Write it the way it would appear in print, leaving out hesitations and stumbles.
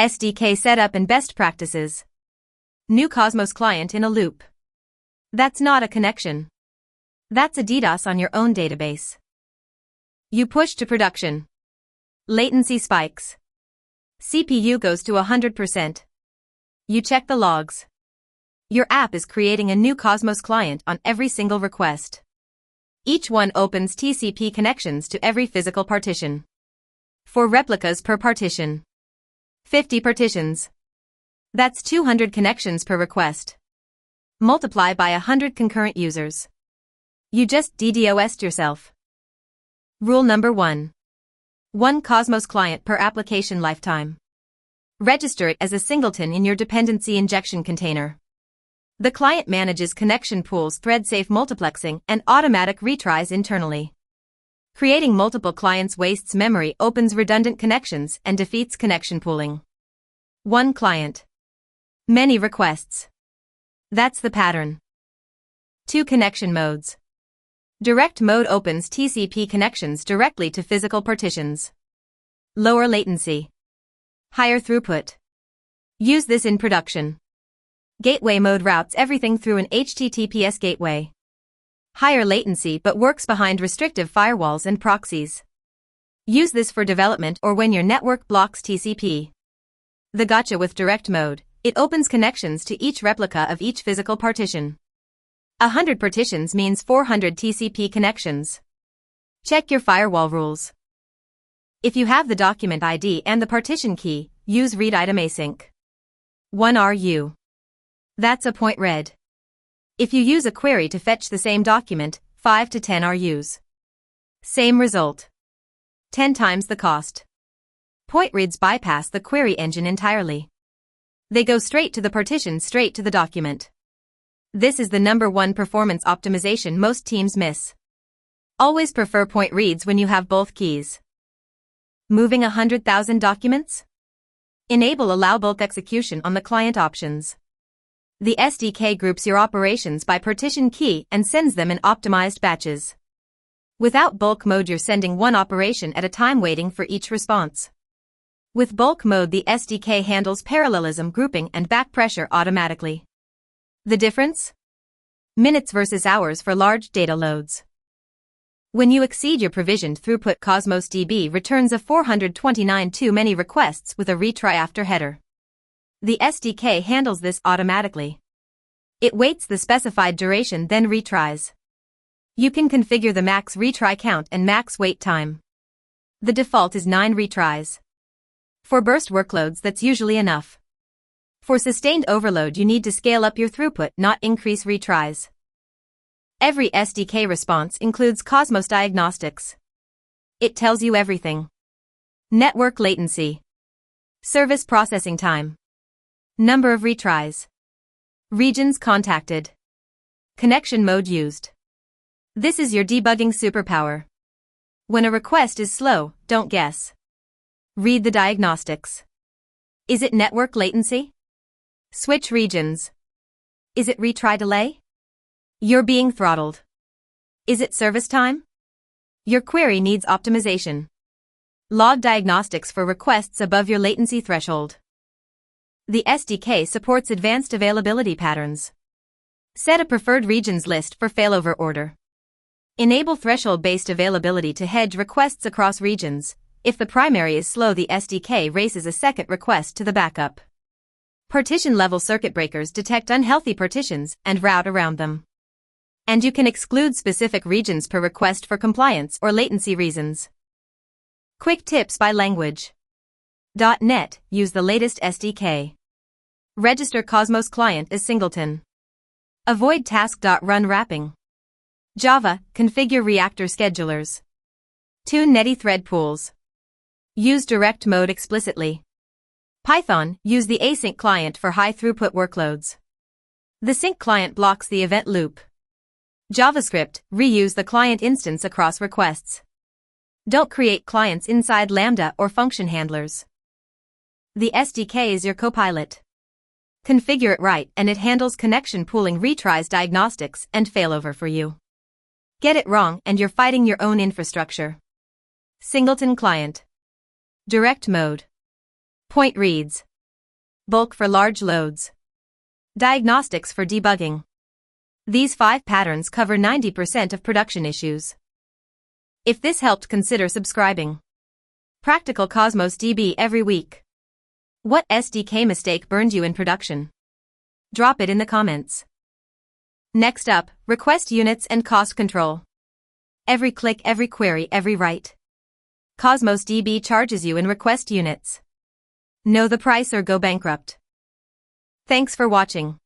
SDK setup and best practices. New CosmosClient in a loop. That's not a connection. That's a DDoS on your own database. You push to production. Latency spikes. CPU goes to 100%. You check the logs. Your app is creating a new CosmosClient on every single request. Each one opens TCP connections to every physical partition. 4 replicas per partition. 50 partitions. That's 200 connections per request. Multiply by 100 concurrent users. You just DDoS'd yourself. Rule number 1. 1 CosmosClient per application lifetime. Register it as a singleton in your dependency injection container. The client manages connection pools, thread-safe multiplexing, and automatic retries internally. Creating multiple clients wastes memory, opens redundant connections, and defeats connection pooling. 1 client. Many requests. That's the pattern. 2 connection modes. Direct mode opens TCP connections directly to physical partitions. Lower latency. Higher throughput. Use this in production. Gateway mode routes everything through an HTTPS gateway. Higher latency but works behind restrictive firewalls and proxies. Use this for development or when your network blocks TCP. The gotcha with direct mode, it opens connections to each replica of each physical partition. 100 partitions means 400 TCP connections. Check your firewall rules. If you have the document ID and the partition key, use read item async. 1 RU. That's a point read. If you use a query to fetch the same document, 5 to 10 RUs. Same result. 10 times the cost. Point reads bypass the query engine entirely. They go straight to the partition, straight to the document. This is the #1 performance optimization most teams miss. Always prefer point reads when you have both keys. Moving 100,000 documents? Enable allow bulk execution on the client options. The SDK groups your operations by partition key and sends them in optimized batches. Without bulk mode, you're sending one operation at a time, waiting for each response. With bulk mode, the SDK handles parallelism, grouping, and back pressure automatically. The difference? Minutes versus hours for large data loads. When you exceed your provisioned throughput, Cosmos DB returns a 429 too many requests with a retry after header. The SDK handles this automatically. It waits the specified duration, then retries. You can configure the max retry count and max wait time. The default is 9 retries. For burst workloads, that's usually enough. For sustained overload, you need to scale up your throughput, not increase retries. Every SDK response includes Cosmos Diagnostics. It tells you everything. Network latency. Service processing time. Number of retries. Regions contacted. Connection mode used. This is your debugging superpower. When a request is slow, don't guess. Read the diagnostics. Is it network latency? Switch regions. Is it retry delay? You're being throttled. Is it service time? Your query needs optimization. Log diagnostics for requests above your latency threshold. The SDK supports advanced availability patterns. Set a preferred regions list for failover order. Enable threshold-based availability to hedge requests across regions. If the primary is slow, the SDK races a second request to the backup. Partition-level circuit breakers detect unhealthy partitions and route around them. And you can exclude specific regions per request for compliance or latency reasons. Quick tips by language. .NET, use the latest SDK. Register CosmosClient as Singleton. Avoid task.run wrapping. Java, configure reactor schedulers. Tune netty thread pools. Use direct mode explicitly. Python, use the Async client for high-throughput workloads. The Sync client blocks the event loop. JavaScript, reuse the client instance across requests. Don't create clients inside Lambda or function handlers. The SDK is your copilot. Configure it right and it handles connection pooling, retries, diagnostics, and failover for you. Get it wrong and you're fighting your own infrastructure. Singleton client. Direct mode. Point reads. bulk for large loads, diagnostics for debugging. These 5 patterns cover 90% of production issues. If this helped, consider subscribing. Practical Cosmos DB every week. What SDK mistake burned you in production? Drop it in the comments. Next up, request units and cost control. Every click, every query, every write. Cosmos DB charges you in request units. Know the price or go bankrupt. Thanks for watching.